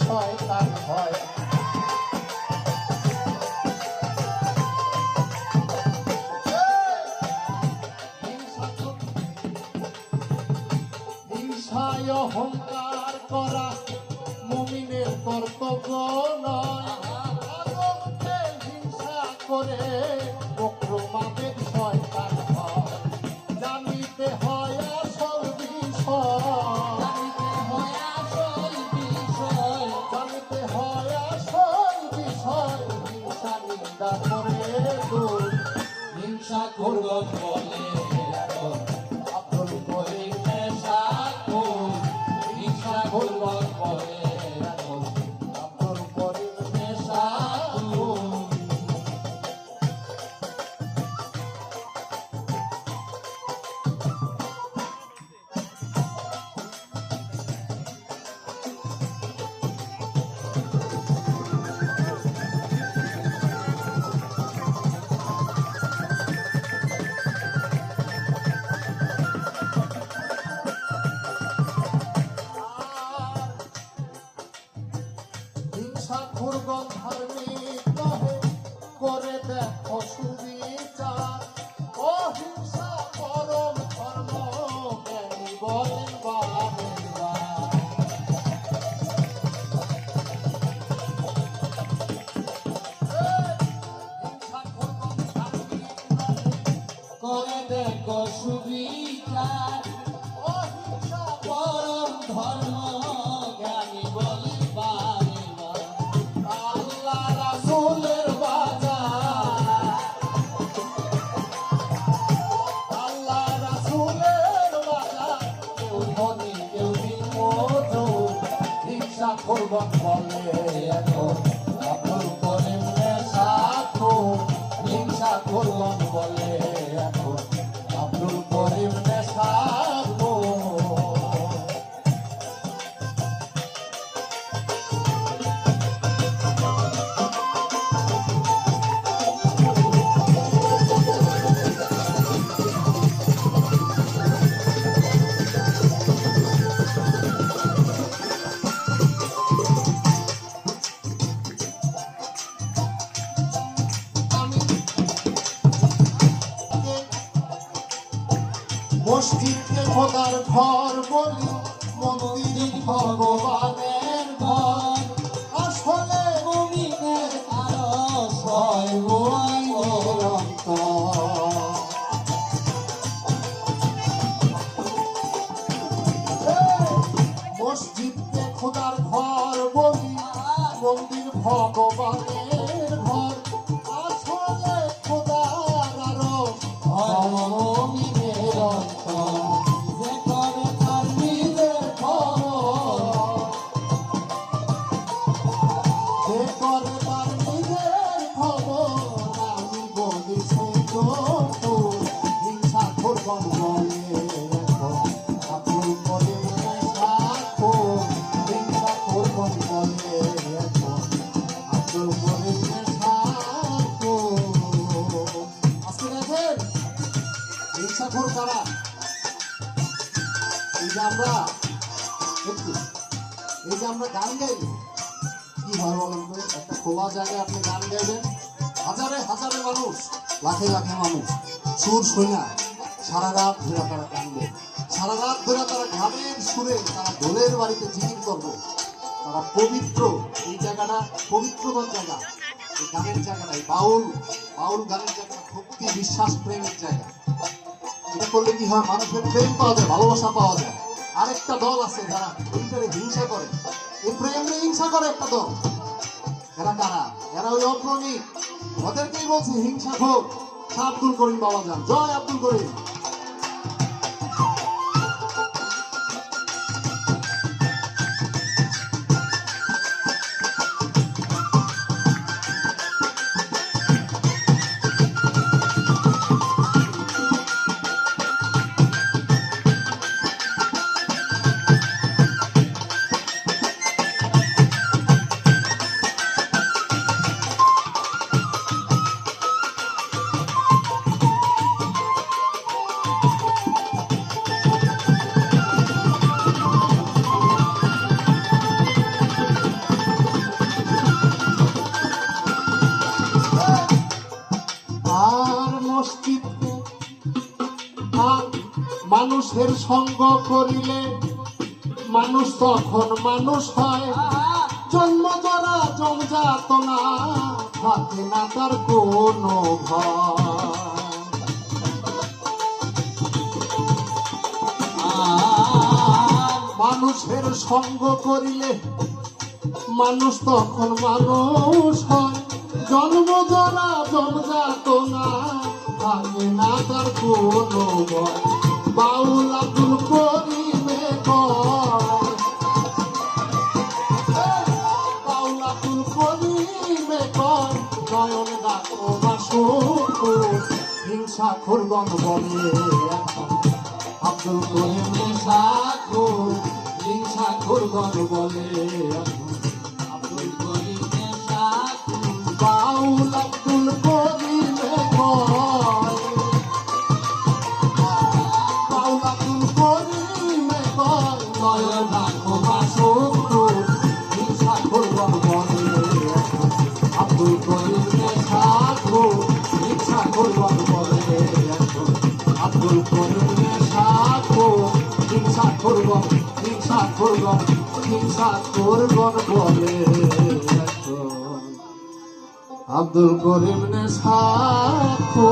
শয়তান হয়। হিংসায় অহংকার করা মুমিনের কর্তব্য নয়। হিংসা করে বক্রমাদের শয়তান হয়। জানিতে হয় আসল বিষয়, জানিতে হয় আসল বিষয়। হিংসা নিন্দা করে দূর, হিংসা করব বলে আব্দুল করিম নেশা খুন। হিংসা করব বলে আব্দুল করিম নেশা খুন। হিংসাখুরগণ ধার্মিক নহে, করে দেখো সুবিচার। অহিংসা পরম ধর্ম, জ্ঞানী বলেন বারবার। হিংসাখুরগণ ধার্মিক নহে, করে দেখো সুবিচার। অহিংসা পরম ধর্ম, জ্ঞানী বলেন বারবার। আল্লাহ রাসূলের বাজার, আল্লাহ রাসূলের বাজার। কেউ ধনী কেউ দিনমজুর। হিংসাখুরগণ বলে এখন আব্দুল করিম নেশা খুন। হিংসাখুরগণ বলে এখন আব্দুল করিম নেশা খুন। মসজিদকে খোদার ঘর বলি, মন্দির ভগবানের ঘর। আসলে মুমিনের আরশ হয় মুমিনের অন্তর। মসজিদকে খোদার ঘর বলি, মন্দির ভগবানের ঘর। আসলে খোদার আরশ হয় মুমিনের অন্তর। যে করে তার নিজের খবর, যে করে তার নিজের খবর। আমি বলি সেই চতুর। হিংসাখুরগণ বলে এখন আব্দুল করিম নেশা খুন। হিংসাখুরগণ বলে এখন আব্দুল করিম নেশা খুন। আজকে দেখেন হিংসাখুর কারা। এই যে আমরা গান গাই, কি হয় বলেন তো? একটা খোলা জায়গায় আপনি গান গাইবেন, হাজারে হাজারে মানুষ, লাখে লাখে মানুষ সুর শুনে সারা রাত ধরে তারা কাঁদবে। সারা রাত ধরে তারা গানের সুরে তারা ঢোলের বাড়িতে জিকির করবে। তারা পবিত্র, এই জায়গাটা পবিত্রতম জায়গা, এই গানের জায়গাটা, এই বাউল গানের জায়গাটা ভক্তি বিশ্বাস প্রেমের জায়গা। এটা করলে কি হয়? মানুষের প্রেম পাওয়া যায়, ভালোবাসা পাওয়া যায়। আরেকটা দল আছে যারা প্রেমটারে হিংসা করে, এই প্রেমে হিংসা করে একটা দল। এরা কারা? এরা ওই অগ্রণী, ওদেরকেই বলছে হিংসাখোর। আব্দুল করিম বাবা যান, জয় আব্দুল করিম। মানুষের সঙ্গ করিলে মানুষ তখন মানুষ হয়, জন্ম জরা জমযাতনা থাকে না তার কোনো ভয়। মানুষের সঙ্গ করিলে মানুষ তখন মানুষ হয়, জন্ম জরা জমযাতনা থাকে না তার কোনো ভয়। বাউল আব্দুল করিমে কয়, বাউল আব্দুল করিমে কয়, নয়ন ডাকো বাসুর হিংসা খুরগন বলে এখন আব্দুল করিম নেশাখো, হিংসা খুরগন বলে এখন আব্দুল করিম নেশাখো। বাউল আব্দুল করিমে কয়, বাউল আব্দুল করিমে কয়, নয়ন ডাকো বাসুর হিংসা খুরগন বলে এখন আব্দুল করিম নেশাখো, হিংসা খুরগন বলে এখন আব্দুল করিম নেশাখো, হিংসা খুরগন, হিংসা খুরগন, হিংসা খুরগন বলে এখন আব্দুল করিম নেশাখো।